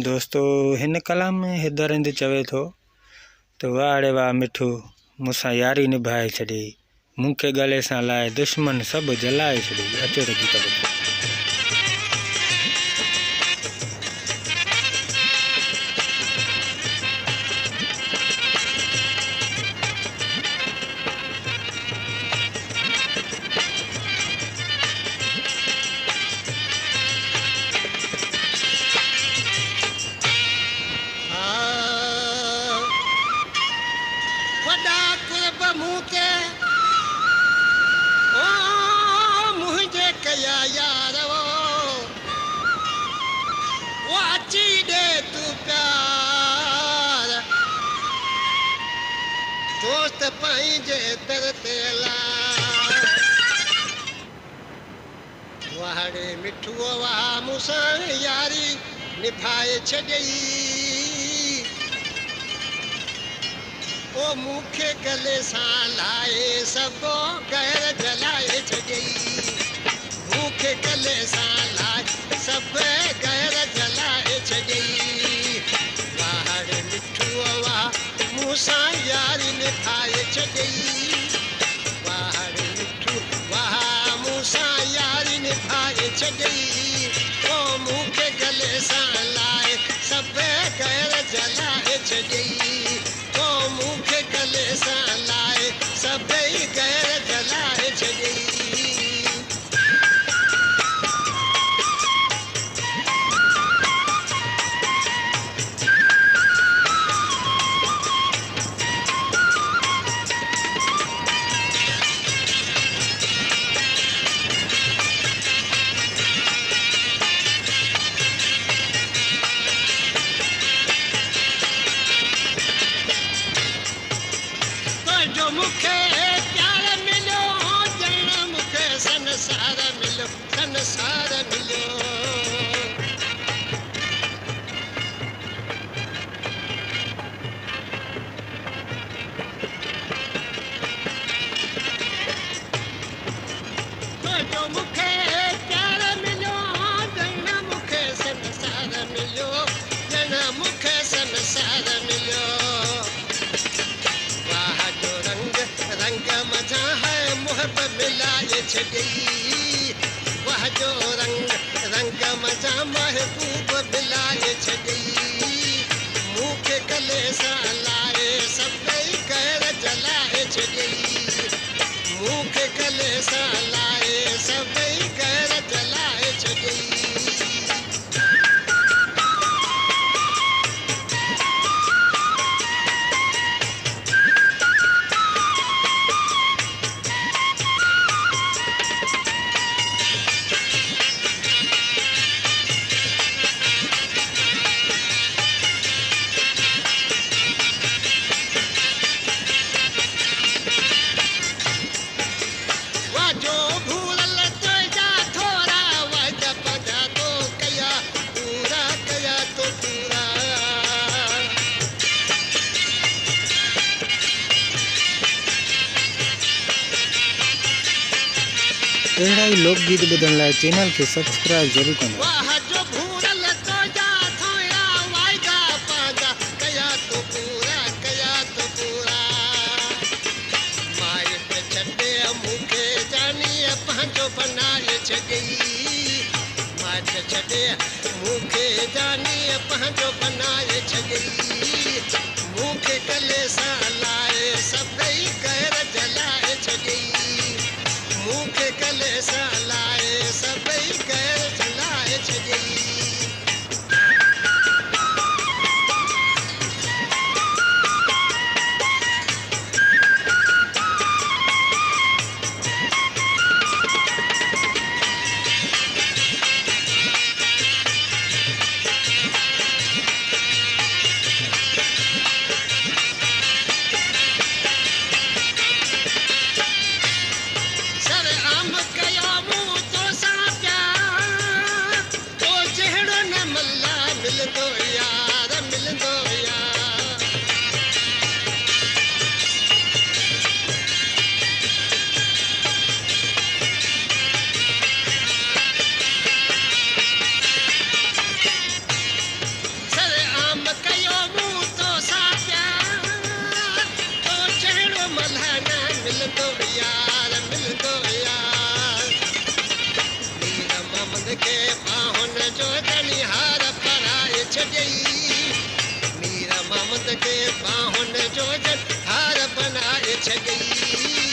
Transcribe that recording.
दोस्तों हिन कलाम में हिदरिंद चवे थो तो वाड़े वाह मिठू मूंसां यारी निभाए छॾी, मूंखे गले सां लाए दुश्मन सभु जलाए छॾी। अचो त गीत ॿुधो। दोस्त पंहिंजे दर ते वाड़े मिठूअ वाह मूंसां यारी निभाए छॾई, ओ मूंखे गले सां लाए सभु गैर जलाए छॾई, मूंखे गले सां लाए सभु गैर जलाए छॾई। वाड़े मिठूअ वाह मूंसां यारी निभाए छॾई, वाड़े मिठू वाह मूंसां यारी निभाए छॾई, ओ मूंखे गले सां लाए सभु गैर जलाए छॾई, ओ मूंखे गले सां लाए सभई गैर जलाए छॾई। मूंखे प्यार मिलियो ॼण मूंखे संसार मिलियो, संसार मिलियो। जो मूंखे प्यार मिलियो ॼण मूंखे संसार मिलियो, ॼण मूंखे संसार मिलियो। रंग मजा है मोहब्बत मिलाए छॾई, वह जो रंग रंग मजा महबूब मिलाए छॾई, मूंखे गले सां लाए सभई गैर जलाए छॾई, मूंखे गले सां लाए सभई गैर जलाए छॾई। अहिड़ा ई लोकगीत ॿुधण लाइ चैनल खे सब्सक्राइब ज़रूरु कंदा। बनाए छॾई, माच छॾे मूंखे जानी पंहिंजो बनाए छॾई, मूंखे गले सां लाए सभई गैर जलाए छॾई, मूंखे गले सां लाए सभई गैर जलाए छॾई। महमद के बाहुन जो जनिहार पराए छॾई मीर महमद के बाहुन जो जनिहार बनाए छॾई